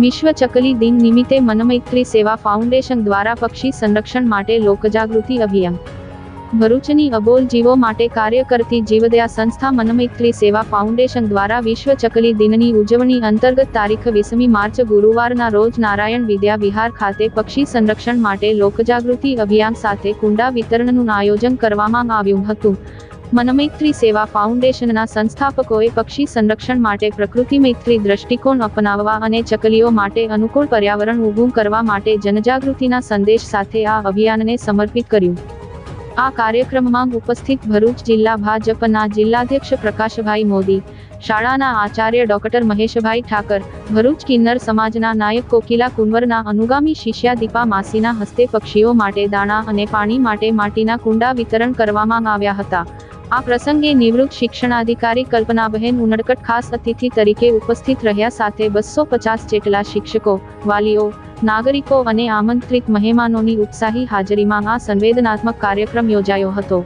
વિશ્વ ચકલી દિન નિમિત્તે મનમૈત્રી સેવા ફાઉન્ડેશન દ્વારા પક્ષી સંરક્ષણ માટે લોકજાગૃતિ અભિયાન. ભરૂચની અબોલ જીવો માટે કાર્ય કરતી જીવદયા સંસ્થા મનમૈત્રી સેવા ફાઉન્ડેશન દ્વારા વિશ્વ ચકલી દિનની ઉજવણી અંતર્ગત તારીખ 20મી માર્ચ ગુરુવારના રોજ નારાયણ વિદ્યા વિહાર ખાતે પક્ષી સંરક્ષણ માટે લોકજાગૃતિ અભિયાન સાથે કુંડા વિતરણનું આયોજન કરવામાં આવ્યું હતું. મનમૈત્રી સેવા ફાઉન્ડેશનના સંસ્થાપકોએ પક્ષી સંરક્ષણ માટે પ્રકૃતિમૈત્રી દ્રષ્ટિકોણ અપનાવવા અને ચકલીઓ માટે અનુકૂળ પર્યાવરણ ઊભું કરવા માટે જનજાગૃતિના સંદેશ સાથે આ અભિયાનને સમર્પિત કર્યું. આ કાર્યક્રમમાં ઉપસ્થિત ભરૂચ જિલ્લા ભાજપના જિલ્લાધ્યક્ષ પ્રકાશભાઈ મોદી, શાળાના આચાર્ય ડોક્ટર મહેશભાઈ ઠાકર, ભરૂચ કિન્નર સમાજના નાયક કોકિલા કુંવરના અનુગામી શિષ્યા દીપા માસીના હસ્તે પક્ષીઓ માટે દાણા અને પાણી માટે માટીના કુંડા વિતરણ કરવામાં આવ્યા હતા. આ પ્રસંગે નિવૃત્ત શિક્ષણાધિકારી કલ્પનાબહેન ઉનડકટ ખાસ અતિથિ તરીકે ઉપસ્થિત રહ્યા સાથે 250 જેટલા શિક્ષકો, વાલીઓ, નાગરિકો અને આમંત્રિત મહેમાનોની ઉત્સાહી હાજરીમાં આ સંવેદનાત્મક કાર્યક્રમ યોજાયો હતો.